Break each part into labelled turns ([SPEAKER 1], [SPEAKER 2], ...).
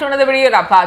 [SPEAKER 1] To another video और आपका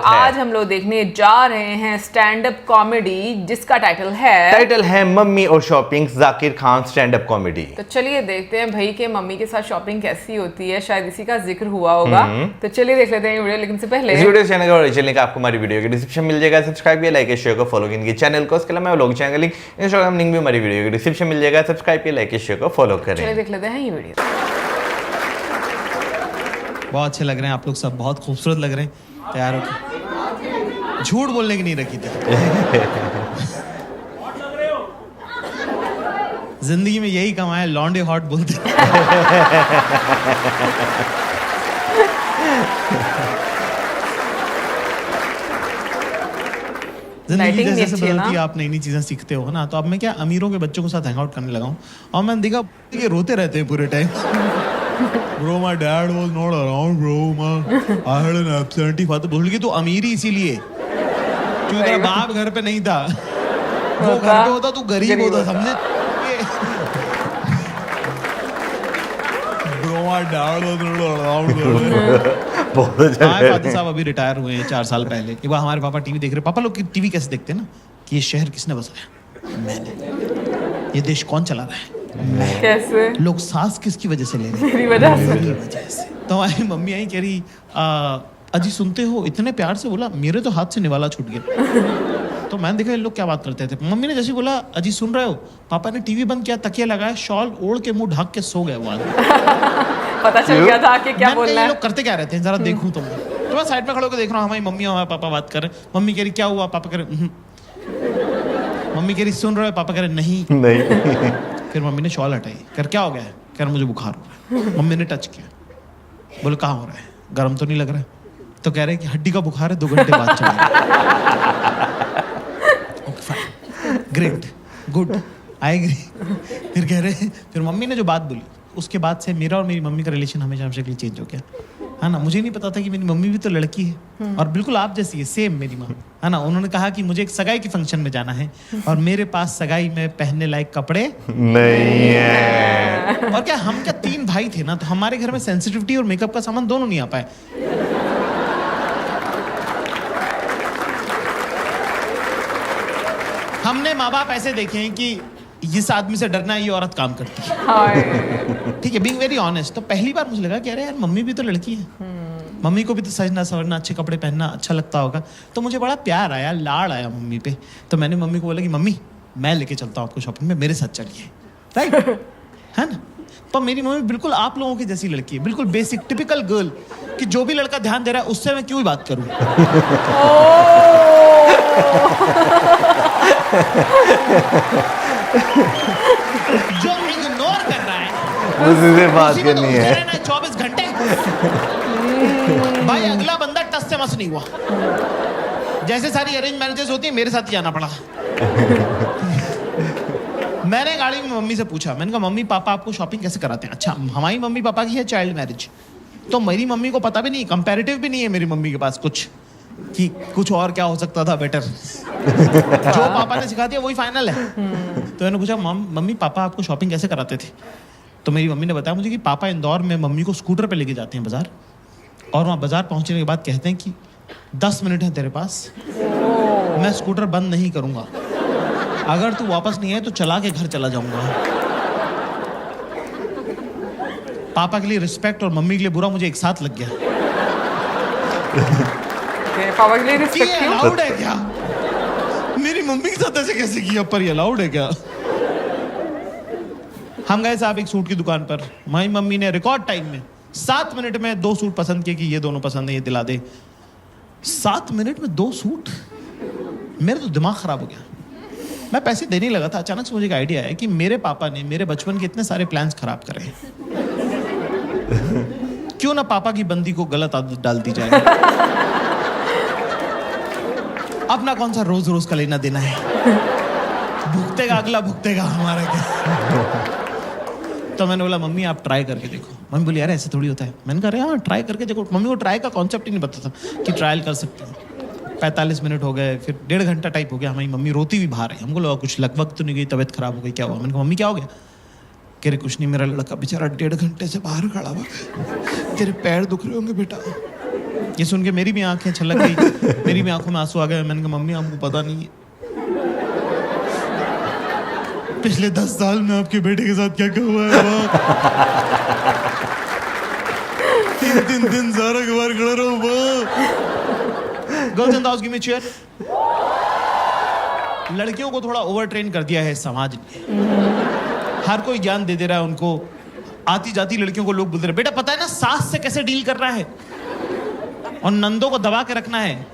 [SPEAKER 1] आज हम लोग देखने जा रहे हैं स्टैंड अप कॉमेडी जिसका टाइटल है
[SPEAKER 2] मम्मी और shopping, Zakir Khan stand up comedy.
[SPEAKER 1] तो चलिए देखते हैं भाई के मम्मी के साथ शॉपिंग कैसी होती है, शायद इसी का जिक्र हुआ होगा। तो चलिए देख लेते हैं ये वीडियो, लेकिन से पहले
[SPEAKER 2] इस वीडियो चैनल का ओरिजिनल लिंक आपको हमारी वीडियो के डिस्क्रिप्शन मिल जाएगा। सब्सक्राइब किया, लाइक शेयर को फॉलो कीजिए चैनल को। उसके अलावा vlog channel link, Instagram link भी हमारी वीडियो के डिस्क्रिप्शन मिल जाएगा। सब्सक्राइब किया, लाइक शेयर को फॉलो करें।
[SPEAKER 1] चलिए देख लेते हैं ये वीडियो।
[SPEAKER 3] बहुत अच्छे लग रहे हैं आप लोग, सब बहुत खूबसूरत लग रहे हैं। तैयार हो? झूठ बोलने की नहीं रखी थी। जिंदगी में यही कमाया, लॉन्डे हॉट बोलते। जिंदगी जैसे जैसे बदलती है आप नई नई चीजें सीखते हो ना। तो अब मैं क्या अमीरों के बच्चों के साथ हैंग आउट करने लगा हूँ और मैंने देखा कि रोते रहते हैं पूरे time. Bro, my dad was not around, bro. I had an absentee father. बोल कि तू अमीर ही इसीलिए क्योंकि तेरा बाप घर पे नहीं था, वो घर पे होता तू गरीब होता, समझे? Bro, my dad was not around. हमारे फादर साहब अभी रिटायर हुए हैं 4 साल पहले। एक बार हमारे पापा टीवी देख रहे, पापा लोग टीवी कैसे देखते हैं ना कि ये शहर किसने बसाया? मैंने। ये देश कौन चला रहा है?
[SPEAKER 1] कैसे?
[SPEAKER 3] लोग सांस किसकी वजह से ले रहे हैं?
[SPEAKER 1] मेरी वजह से।
[SPEAKER 3] तो हमारी मम्मी आई कह रही अजी सुनते हो, इतने प्यार से बोला, मेरे तो हाथ से निवाला छूट गया। तो मैंने देखा ये लोग क्या बात करते थे। मम्मी ने जैसे बोला अजी सुन रहे हो, पापा ने टीवी बंद किया, तकिया लगाया, शॉल ओढ़ के मुंह ढक के सो गए वहां।
[SPEAKER 1] पता चल गया था कि क्या बोलना है।
[SPEAKER 3] लोग करते क्या रहते हैं, जरा देखूं तो मैं साइड में खड़े होकर देख रहा हूँ, हमारी मम्मी और हमारे पापा बात कर रहे हैं। मम्मी कह रही क्या हुआ? पापा कह रहे मम्मी कह रही सुन रहे हो? पापा कह रहे नहीं। फिर मम्मी ने शॉल हटाई, कर क्या हो गया है? कह रहा मुझे बुखार हो रहा है। मम्मी ने टच किया, बोले कहाँ हो रहा है? गर्म तो नहीं लग रहा है? तो कह रहे कि हड्डी का बुखार है, 2 घंटे बाद चलेगा। Okay fine, great, good, I agree. फिर कह रहे, फिर मम्मी ने जो बात बोली उसके बाद से मेरा और मेरी मम्मी का रिलेशन हमेशा चेंज हो गया है ना। मुझे नहीं पता था कि मेरी मम्मी भी तो लड़की है और बिल्कुल आप जैसी है, सेम मेरी माँ है ना। उन्होंने कहा कि मुझे एक सगाई के फंक्शन में जाना है और मेरे पास सगाई में पहनने लायक कपड़े
[SPEAKER 2] नहीं है।
[SPEAKER 3] और क्या हम क्या 3 भाई थे ना, तो हमारे घर में सेंसिटिविटी और मेकअप का सामान दोनों नहीं आ पाए। हमने माँ बाप ऐसे देखे हैं कि इस आदमी से डरना है, ये औरत काम करती है। ठीक है, बीइंग वेरी ऑनेस्ट। तो पहली बार मुझे लगा कि अरे यार मम्मी भी तो लड़की है, मम्मी को भी तो सजना सवरना, अच्छे कपड़े पहनना अच्छा लगता होगा। तो मुझे बड़ा प्यार आया, लाड़ आया मम्मी पे। तो मैंने मम्मी को बोला कि मम्मी मैं लेके चलता हूँ आपको शॉपिंग में, मेरे साथ चलिए, राइट है ना। तो मेरी मम्मी बिल्कुल आप लोगों की जैसी लड़की है, बिल्कुल बेसिक टिपिकल गर्ल, कि जो भी लड़का ध्यान दे रहा है उससे मैं क्यों ही बात करूं। जो इग्नोर कर रहा है
[SPEAKER 2] उसी से बात करनी है
[SPEAKER 3] 24 घंटे। भाई अगला बंदा टस से मस नहीं हुआ। जैसे सारी अरेंज मैरिजेस होती है, मेरे साथ ही जाना पड़ा। मैंने गाड़ी में मम्मी से पूछा, मैंने कहा मम्मी पापा आपको शॉपिंग कैसे कराते हैं? अच्छा, हमारी मम्मी पापा की है चाइल्ड मैरिज, तो मेरी मम्मी को पता भी नहीं, कंपैरेटिव भी नहीं है मेरी मम्मी के पास कुछ कि कुछ और क्या हो सकता था बेटर। जो पापा ने सिखा दिया वही फाइनल है। तो मैंने पूछा मम्मी पापा आपको शॉपिंग कैसे कराते थे? तो मेरी मम्मी ने बताया मुझे कि पापा इंदौर में मम्मी को स्कूटर पे लेके जाते हैं बाजार, और वहाँ बाजार पहुँचने के बाद कहते हैं कि 10 मिनट है तेरे पास, मैं स्कूटर बंद नहीं करूँगा, अगर तू वापस नहीं आए तो चला के घर चला जाऊँगा। पापा के लिए रिस्पेक्ट और मम्मी के लिए बुरा मुझे एक साथ लग गया।
[SPEAKER 1] पापा के लिए रिस्पेक्ट क्यों?
[SPEAKER 3] अलाउड है क्या? मेरी मम्मी के साथ ऐसे कैसे किया? पर ये अलाउड है क्या? हम गए साहब एक सूट की दुकान पर, हमारी मम्मी ने रिकॉर्ड टाइम में 7 मिनट में 2 सूट पसंद किए कि ये दोनों पसंद है, ये दिला दे। 7 मिनट में 2 सूट? मेरा तो दिमाग खराब हो गया। मैं पैसे देने लगा था, अचानक से मुझे एक आइडिया आया कि मेरे पापा ने मेरे बचपन के इतने सारे प्लान्स खराब करे हैं। क्यों ना पापा की बंदी को गलत आदत डाल दी जाए। अपना कौन सा रोज रोज का लेना देना है, भुगतेगा अगला, भुगतेगा हमारा क्या। तो मैंने बोला मम्मी आप ट्राई करके देखो। मम्मी बोली यार ऐसे थोड़ी होता है। मैंने कहा हाँ ट्राई करके देखो। मम्मी को ट्राई का कॉन्सेप्ट ही नहीं पता था कि ट्रायल कर सकते हैं। 45 मिनट हो गए, फिर 1.5 घंटा टाइप हो गया। हमारी मम्मी रोती भी बाहर है। हमको लगा कुछ लगभग तो नहीं गई, तबीयत खराब हो गई, क्या हुआ? मैंने कहा मम्मी क्या हो गया? कह रहे कुछ नहीं, मेरा लड़का बेचारा 1.5 घंटे से बाहर खड़ा हुआ, तेरे पैर दुख रहे होंगे बेटा। ये सुन के मेरी भी आंखें छलक गई, मेरी भी आंखों में आंसू आ गए। मैंने कहा मम्मी आपको पता नहीं है पिछले 10 साल में आपके बेटे के साथ क्या क्या हुआ है। 3 दिन सारा के बाहर खड़ा रहो। Girls in the house give me chair. लड़कियों को थोड़ा ओवर ट्रेन कर दिया है समाज ने, हर कोई ज्ञान दे रहा है उनको। आती जाती लड़कियों को लोग बोलते रहे बेटा पता है ना सास से कैसे डील करना है, और नंदों को दबा के रखना है,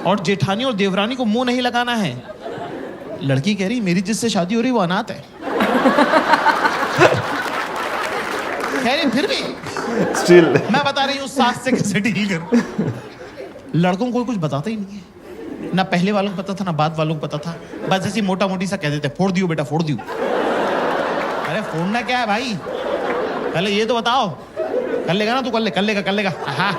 [SPEAKER 3] और जेठानी और देवरानी को मुंह नहीं लगाना है। लड़की कह रही मेरी जिससे शादी हो रही वो अनाथ है। कह रही फिर भी
[SPEAKER 2] स्टिल
[SPEAKER 3] मैं बता रही हूँ सास से कैसे डील कर। लड़कों को कुछ बताता ही नहीं है, ना पहले वालों को पता था ना बाद वालों को पता था। बस ऐसी मोटा मोटी सा कह देते फोड़ दियो बेटा फोड़ दियो। अरे फोड़ना क्या है भाई, पहले ये तो बताओ। कर लेगा ना तू, कर लेगा। हाँ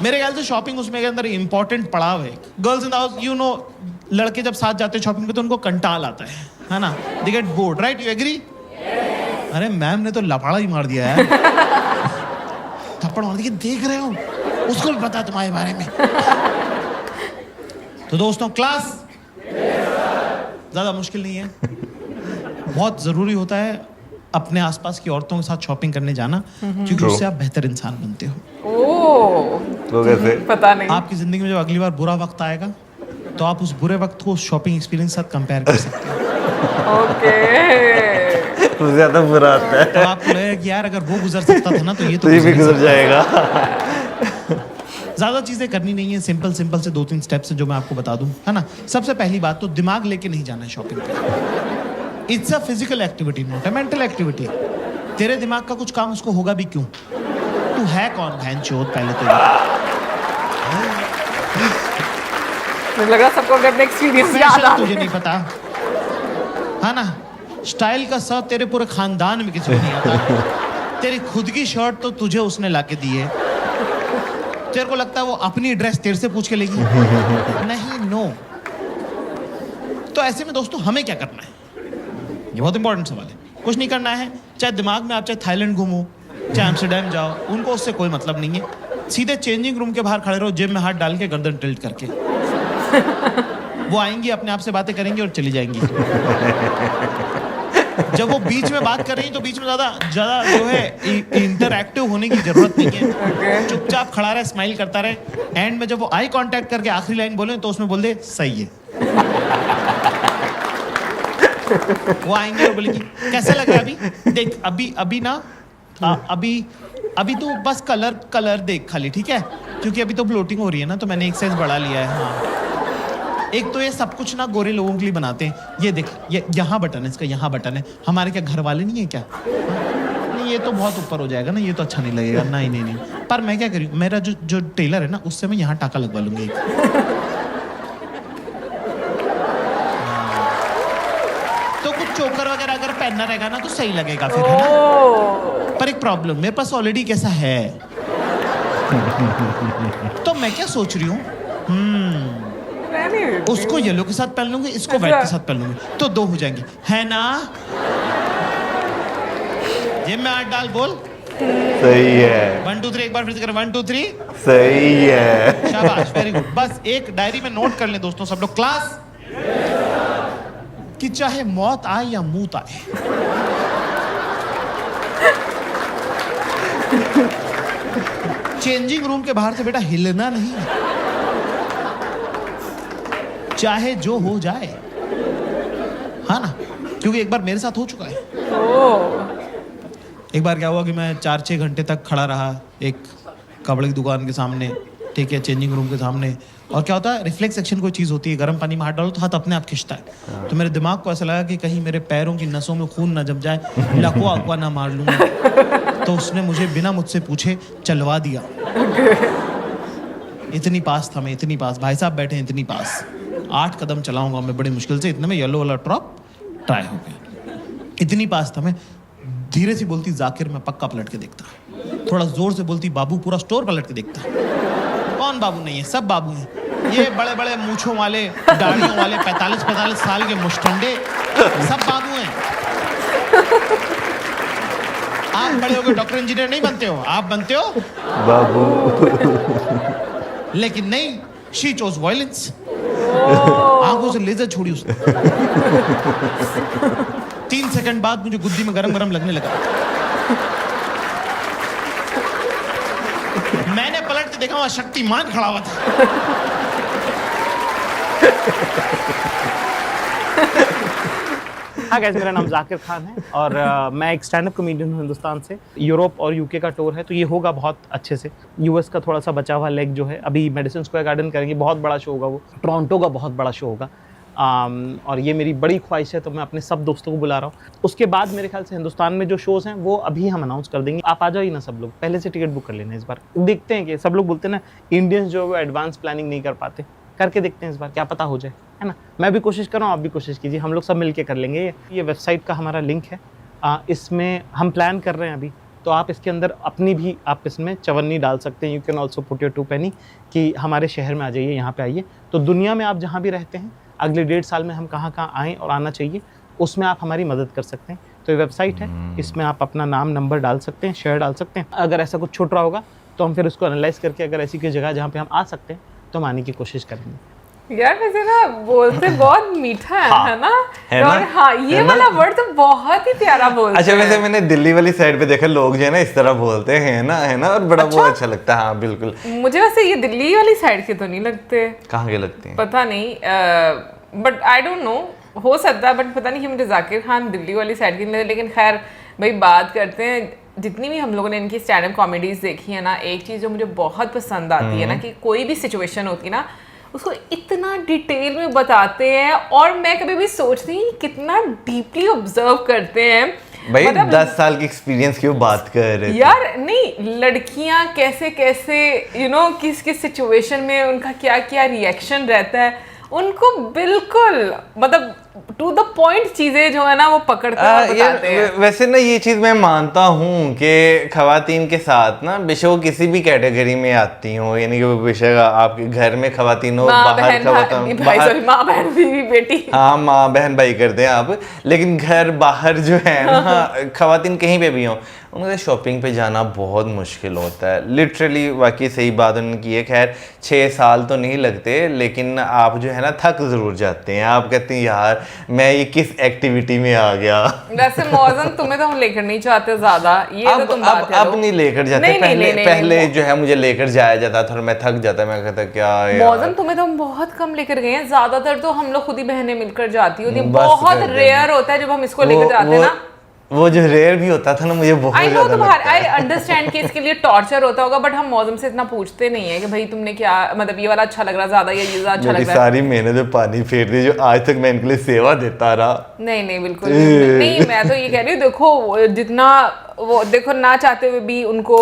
[SPEAKER 3] मेरे ख्याल से शॉपिंग उसमें के अंदर इंपॉर्टेंट पड़ाव है। Girls in the house you know, लड़के जब साथ जाते हैं शॉपिंग पे तो उनको कंटाल आता है ना, they get bored, right, you agree? अरे मैम ने तो लफाड़ा ही मार दिया है। थप्पड़ मार दिया, देख रहे हो उसको भी पता तुम्हारे बारे में। तो दोस्तों क्लास ज्यादा मुश्किल नहीं है, बहुत जरूरी होता है अपने आसपास की औरतों के साथ शॉपिंग करने जाना, क्योंकि उससे आप बेहतर इंसान बनते हो।
[SPEAKER 1] ओह,
[SPEAKER 2] तो कैसे
[SPEAKER 1] पता नहीं।
[SPEAKER 3] आपकी जिंदगी में जब अगली बार बुरा वक्त आएगा तो आप उस बुरे वक्त को शॉपिंग एक्सपीरियंस के साथ कंपेयर कर सकते हो।
[SPEAKER 1] ओके,
[SPEAKER 2] तो ज्यादा बुरा आता है
[SPEAKER 3] तो आपको लगेगा कि यार अगर वो गुजर सकता था ना तो ये तो
[SPEAKER 2] तो ये भी
[SPEAKER 3] गुजर
[SPEAKER 2] गुजर जाएगा।
[SPEAKER 3] ज्यादा चीजें करनी नहीं है, सिंपल से 2-3 स्टेप्स हैं जो मैं आपको बता दूं, है ना। सबसे पहली बात तो दिमाग लेके नहीं जाना है शॉपिंग पे। It's a physical activity, not a mental activity. तेरे दिमाग का कुछ काम उसको होगा भी क्यों? तू है कौन भैंचोद? पहले तो
[SPEAKER 1] मुझे लगा सबको अपने एक्सपीरियंस याद
[SPEAKER 3] फैशन
[SPEAKER 1] आ
[SPEAKER 3] तुझे नहीं पता, है ना। स्टाइल का सर्च तेरे पूरे खानदान में किसी को नहीं आता। तेरी खुद की शर्ट तो तुझे उसने लाके दी है, तेरे को लगता है वो अपनी ड्रेस तेरे से पूछ के लेगी? नहीं, नो। तो ऐसे में दोस्तों हमें क्या करना है, ये बहुत इंपॉर्टेंट सवाल है। कुछ नहीं करना है, चाहे दिमाग में आप चाहे थाईलैंड घूमो, चाहे एम्स्टर्डम जाओ, उनको उससे कोई मतलब नहीं है। सीधे चेंजिंग रूम के बाहर खड़े रहो, जेब में हाथ डाल के गर्दन टिल्ट करके। वो आएंगी अपने आप से बातें करेंगी और चली जाएंगी। जब वो बीच में बात कर रही तो बीच में ज्यादा जो है इंटरएक्टिव होने की जरूरत नहीं है। चुपचाप खड़ा रहे, स्माइल करता रहे। एंड में जब वो आई कांटेक्ट करके आखिरी लाइन बोले तो उसमें बोल दे सही है। वो आएंगे और बोलेंगी कैसे लग रहा है अभी? देख अभी ना अभी तो बस कलर देख खाली, ठीक है, क्योंकि अभी तो ब्लोटिंग हो रही है ना, तो मैंने एक साइज बढ़ा लिया है। हाँ, एक तो ये सब कुछ ना गोरे लोगों के लिए बनाते हैं। ये देख, ये यहाँ बटन है, इसका यहाँ बटन है। हमारे क्या घर वाले नहीं है क्या? नहीं, ये तो बहुत ऊपर हो जाएगा ना, ये तो अच्छा नहीं लगेगा। नहीं। पर मैं क्या करूँ, मेरा जो टेलर है ना, उससे मैं यहाँ टाका लगवा लूंगी। तो कुछ चोकर वगैरह अगर पहनना रहेगा ना तो सही लगेगा फिर, है ना। पर एक प्रॉब्लम, मेरे पास ऑलरेडी कैसा है। तो मैं क्या सोच रही हूँ, उसको येलो के साथ पहन लूंगी, इसको व्हाइट के साथ पहन लूंगी, तो 2 हो जाएंगे, है ना। जेब में हाथ डाल, बोल
[SPEAKER 2] सही है।
[SPEAKER 3] 1 2 3 एक बार फिर से कर, 1 2 3
[SPEAKER 2] सही है।
[SPEAKER 3] शाबाश, वेरी गुड। बस एक डायरी में नोट कर ले दोस्तों सब लोग, क्लास, कि चाहे मौत आए या मूत आए, चेंजिंग रूम के बाहर से बेटा हिलना नहीं है, चाहे जो हो जाए, हाँ ना। क्योंकि एक बार मेरे साथ हो चुका है। एक बार क्या हुआ कि मैं 4-6 घंटे तक खड़ा रहा एक कपड़े की दुकान के सामने, ठीक है, चेंजिंग रूम के सामने। और क्या होता है, रिफ्लेक्स एक्शन कोई चीज़ होती है, गर्म पानी में हाथ डालो तो हाथ अपने आप खिंचता है। तो मेरे दिमाग को ऐसा लगा कि कहीं मेरे पैरों की नसों में खून ना जम जाए, लकवा अकवा ना मार लूँगा। तो उसने मुझे बिना मुझसे पूछे चलवा दिया। इतनी पास था मैं, इतनी पास, भाई साहब बैठे हैं इतनी पास। 8 कदम चलाऊंगा मैं बड़ी मुश्किल से, इतने में येलो वाला ड्रॉप ट्राई हो गया। इतनी पास था मैं। धीरे से बोलती जाकिर, मैं पक्का पलट के देखता। थोड़ा जोर से बोलती बाबू, पूरा स्टोर पलट के देखता। कौन बाबू नहीं है, सब बाबू हैं। ये बड़े बड़े मूछों वाले, दाढ़ियों वाले, 45-45 साल के मुश्तंडे, सब बाबू हैं। आप बड़े होकर डॉक्टर इंजीनियर नहीं बनते हो, आप बनते हो
[SPEAKER 2] बाबू।
[SPEAKER 3] लेकिन नहीं, शी चोज वायलेंस। आंखों से लेजर छोड़ी उसने। 3 सेकंड बाद मुझे गुद्दी में गरम गरम लगने लगा। मैंने पलट के देखा, वहां शक्तिमान खड़ा हुआ था।
[SPEAKER 4] हाँ गाइस, मेरा नाम जाकिर खान है और मैं एक स्टैंड अप कॉमेडियन हूँ हिंदुस्तान से। यूरोप और यूके का टूर है, तो ये होगा बहुत अच्छे से। यूएस का थोड़ा सा बचा हुआ लेग जो है, अभी मेडिसिन स्क्वायर गार्डन करेंगे, बहुत बड़ा शो होगा वो। टोरंटो का बहुत बड़ा शो होगा। और ये मेरी बड़ी ख्वाहिश है, तो मैं अपने सब दोस्तों को बुला रहा हूँ। उसके बाद मेरे ख्याल से हिंदुस्तान में जो शोज़ हैं वो अभी हम अनाउंस कर देंगे। आप आ जाइए ना सब लोग, पहले से टिकट बुक कर लेना इस बार। देखते हैं कि सब लोग बोलते हैं ना इंडियंस जो है वो एडवांस प्लानिंग नहीं कर पाते, करके देखते हैं इस बार, क्या पता हो जाए, है ना। मैं भी कोशिश कर रहा हूँ, आप भी कोशिश कीजिए, हम लोग सब मिलके कर लेंगे। ये वेबसाइट का हमारा लिंक है, इसमें हम प्लान कर रहे हैं अभी, तो आप इसके अंदर अपनी भी आप इसमें चवन्नी डाल सकते हैं। You can also put your 2 penny कि हमारे शहर में आ जाइए, यहाँ पे आइए। तो दुनिया में आप जहाँ भी रहते हैं, अगले 1.5 साल में हम कहाँ कहाँ आएँ और आना चाहिए, उसमें आप हमारी मदद कर सकते हैं। तो ये वेबसाइट है, इसमें आप अपना नाम, नंबर डाल सकते हैं, शहर डाल सकते हैं। अगर ऐसा कुछ छूट रहा होगा तो हम फिर उसको एनालाइज करके, अगर ऐसी कोई जगह जहाँ पे हम आ सकते हैं तो हम आने की कोशिश करेंगे।
[SPEAKER 1] यार वैसे ना बोलते बहुत मीठा है,
[SPEAKER 2] हाँ,
[SPEAKER 1] है ना?
[SPEAKER 2] है ना?
[SPEAKER 1] और हाँ, ये वाला वर्ड तो बहुत ही प्यारा बोलते
[SPEAKER 2] अच्छा,
[SPEAKER 1] हैं।
[SPEAKER 2] वैसे मैंने दिल्ली वाली साइड पे देखा, लोग जो है ना इस तरह बोलते हैं ना, है ना, और बड़ा बहुत अच्छा लगता है। हाँ बिल्कुल।
[SPEAKER 1] मुझे वैसे ये दिल्ली वाली साइड के तो नहीं लगते,
[SPEAKER 2] कहाँ के लगते हैं
[SPEAKER 1] पता नहीं, बट आई डोंट नो, हो सकता है, बट पता नहीं कि मुझे जाकिर खान दिल्ली वाली साइड की नहीं। लेकिन खैर भाई, बात करते हैं, जितनी भी हम लोगों ने इनकी स्टैंड अप कॉमेडीज देखी है ना, एक चीज़ जो मुझे बहुत पसंद आती है ना, कि कोई भी सिचुएशन होती है ना, उसको इतना डिटेल में बताते हैं। और मैं कभी भी सोचती हूँ कितना डीपली ऑब्जर्व करते हैं
[SPEAKER 2] भाई।
[SPEAKER 1] मतलब
[SPEAKER 2] 10 साल की एक्सपीरियंस की वो बात कर रहे थे
[SPEAKER 1] यार। नहीं, लड़कियां कैसे कैसे किस किस सिचुएशन में उनका क्या क्या रिएक्शन रहता है, उनको बिल्कुल मतलब टू द पॉइंट चीजें जो है ना वो पकड़ते हैं, बताते हैं।
[SPEAKER 2] वैसे ना ये चीज मैं मानता हूँ कि खवातीन के साथ ना, बेशक वो किसी भी कैटेगरी में आती हो, यानी कि बेशक आपके घर में खवातीन हो, बाहर खवातीन,
[SPEAKER 1] माँ बहन बीवी बेटी,
[SPEAKER 2] हाँ माँ बहन भाई करते हैं आप, लेकिन घर बाहर जो है ना, खवातीन कहीं पे भी हो, उनके शॉपिंग पे जाना बहुत मुश्किल होता है। लिटरली वाकई सही बात उन्होंने की है। खैर 6 साल तो नहीं लगते, लेकिन आप जो है ना थक जरूर जाते हैं। आप कहते हैं यार मैं ये किस एक्टिविटी में आ गया।
[SPEAKER 1] वैसे मौजन तुम्हें तो हम लेकर नहीं चाहते ज्यादा, ये
[SPEAKER 2] अब,
[SPEAKER 1] तो तुम बात करो।
[SPEAKER 2] अब नहीं लेकर जाते, पहले जो है मुझे लेकर जाया जाता था और मैं थक जाता, मैं कहता क्या यार।
[SPEAKER 1] मौजन तुम्हें तो हम बहुत कम लेकर गए हैं, ज्यादातर तो हम लोग खुद ही बहनें मिलकर जाती होती हैं। बहुत रेयर होता है जब हम इसको लेकर जाते हैं ना।
[SPEAKER 2] वो जो रेयर भी होता था ना, मुझे बहुत ज्यादा लगता है।
[SPEAKER 1] आई अंडरस्टैंड कि इसके लिए टॉर्चर होता होगा, बट हम मौसम से इतना पूछते नहीं है कि भाई तुमने क्या, मतलब ये वाला अच्छा लग रहा ज्यादा या ये ज्यादा अच्छा लग रहा है।
[SPEAKER 2] सारी मेहनत पे पानी फेर दी जो आज तक मैं इनके लिए सेवा देता रहा।
[SPEAKER 1] नहीं बिल्कुल नहीं, मैं तो ये कह रही हूँ, देखो जितना वो देखो ना चाहते हुए भी उनको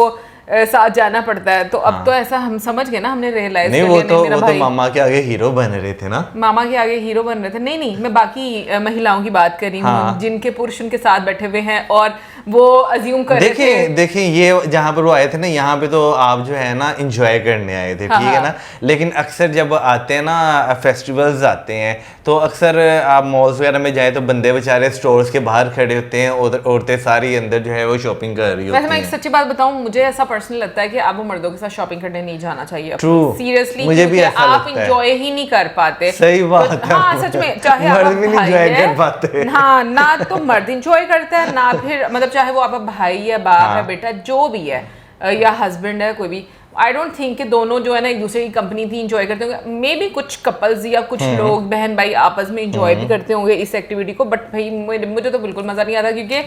[SPEAKER 1] साथ जाना पड़ता है। तो अब तो ऐसा हम समझ गए ना, हमने रियलाइज
[SPEAKER 2] नहीं, वो तो मामा के आगे हीरो बन रहे थे ना। मामा
[SPEAKER 1] के आगे हीरो बन रहे थे। नहीं, मैं बाकी महिलाओं की बात कर रही हूँ, जिनके पुरुष उनके साथ बैठे हुए हैं और वो अज्यूम कर रहे थे।
[SPEAKER 2] देखिए ये जहाँ पर वो आए थे ना, यहाँ पे तो आप जो है ना एंजॉय करने आए थे, ठीक है ना। लेकिन अक्सर जब आते हैं ना, फेस्टिवल्स आते हैं, तो अक्सर आप मॉल्स वगैरह में जाए तो बंदे बेचारे स्टोर्स के बाहर खड़े होते हैं, औरतें सारी अंदर जो है वो शॉपिंग कर रही होती हैं।
[SPEAKER 1] मैं एक सच्ची बात बताऊं, मुझे ऐसा पर्सनल लगता है कि आपको मर्दों के साथ शॉपिंग करने नहीं जाना चाहिए। सीरियसली,
[SPEAKER 2] मुझे भी ऐसा
[SPEAKER 1] आप इंजॉय ही नहीं कर पाते।
[SPEAKER 2] सही बात है।
[SPEAKER 1] हाँ सच में, चाहे आप
[SPEAKER 2] इंजॉय कर पाते,
[SPEAKER 1] हाँ ना तो मर्द इंजॉय करता है ना, फिर मतलब चाहे वो आपका भाई है, बाप है, बेटा जो भी है, या हस्बैंड है, कोई भी। आई डोंट थिंक कि दोनों जो है ना एक दूसरे की कंपनी थी इंजॉय करते होंगे। मे बी कुछ कपल्स या कुछ लोग बहन भाई आपस में इंजॉय भी करते होंगे इस एक्टिविटी को, बट भाई मुझे तो बिल्कुल मजा नहीं आता, क्योंकि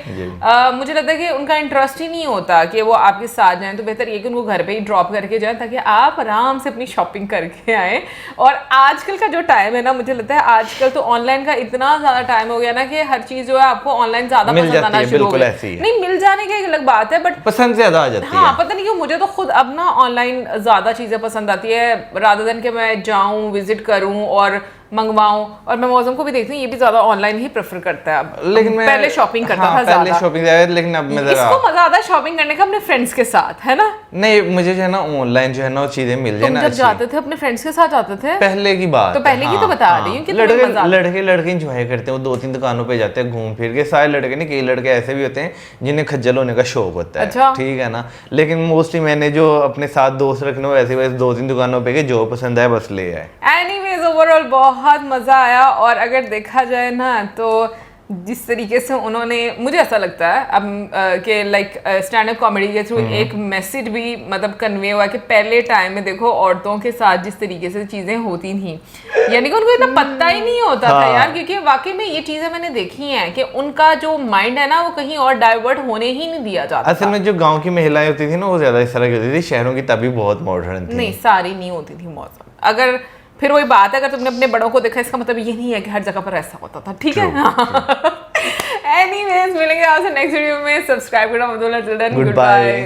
[SPEAKER 1] मुझे लगता है कि उनका इंटरेस्ट ही नहीं होता कि वो आपके साथ जाएं। तो बेहतर ये कि उनको घर पे ही ड्रॉप करके जाएं, ताकि आप आराम से अपनी शॉपिंग करके आएँ। और आजकल का जो टाइम है ना, मुझे लगता है आजकल तो ऑनलाइन का इतना ज्यादा टाइम हो गया ना कि हर चीज जो है आपको ऑनलाइन ज्यादा पसंद आना शुरू हो गई। नहीं, मिल जाने की एक अलग बात है, बट
[SPEAKER 2] पसंद ज्यादा आ जाती है।
[SPEAKER 1] हाँ, पता नहीं क्यों मुझे तो खुद अब ना ऑनलाइन ज्यादा चीजें पसंद आती है, रादर देन कि मैं जाऊं, विजिट करूं और मंगवाऊं, और मैं मौसम को भी देखती हूँ ये भी ज्यादा ऑनलाइन ही प्रेफर करता है अब।
[SPEAKER 2] लेकिन मैं
[SPEAKER 1] पहले शॉपिंग करता
[SPEAKER 2] हाँ,
[SPEAKER 1] था
[SPEAKER 2] पहले
[SPEAKER 1] ज्यादा,
[SPEAKER 2] शॉपिंग ज्यादा, लेकिन अब मैं जरा
[SPEAKER 1] इसको मजा आता है शॉपिंग करने का अपने फ्रेंड्स के साथ, है ना?
[SPEAKER 2] नहीं, मुझे जो है ना ऑनलाइन जो है ना वो चीजें मिल जाए
[SPEAKER 1] तुम
[SPEAKER 2] ना
[SPEAKER 1] जब
[SPEAKER 2] अच्छी।
[SPEAKER 1] जाते थे अपने फ्रेंड्स के साथ जाते थे?
[SPEAKER 2] पहले की बात
[SPEAKER 1] तो पहले की तो बता रही हूँ कि तुम्हें मजा आता है।
[SPEAKER 2] लड़के एंजॉय करते हैं, वो 2-3 दुकानों पे जाते हैं घूम फिर के, सारे लड़के नहीं, कई लड़के ऐसे भी होते हैं जिन्हें खज्जल होने का शौक होता है।
[SPEAKER 1] अच्छा।
[SPEAKER 2] ठीक है ना, लेकिन मोस्टली मैंने जो अपने साथ दोस्त रखने वो ऐसे वैसे 2-3 दुकानों पे गए, जो पसंद आए बस ले आए।
[SPEAKER 1] एनीवेज ओवरऑल बहुत मजा आया, और अगर देखा जाए ना तो जिस तरीके से उन्होंने, मुझे ऐसा लगता है अब कि लाइक स्टैंड अप कॉमेडी के थ्रू एक मैसेज भी मतलब कन्वे हुआ कि पहले टाइम में देखो औरतों के साथ जिस तरीके से चीजें होती थी, यानी कि उनको इतना पता ही नहीं होता था यार, क्योंकि वाकई में ये चीजें मैंने देखी हैं कि उनका जो माइंड है ना वो कहीं और डाइवर्ट होने ही नहीं दिया जाता।
[SPEAKER 2] असल में जो गांव की महिलाएं होती थी ना वो ज्यादा इस तरह की होती थी, शहरों की तभी बहुत मॉडर्न थी।
[SPEAKER 1] नहीं, सारी नहीं होती थी मौसम। अगर फिर वही बात है, अगर तुमने अपने बड़ों को देखा इसका मतलब ये नहीं है कि हर जगह पर ऐसा होता था, ठीक है? एनीवेज मिलेंगे आपसे नेक्स्ट वीडियो में, सब्सक्राइब करना मत भूलना। Till then good bye.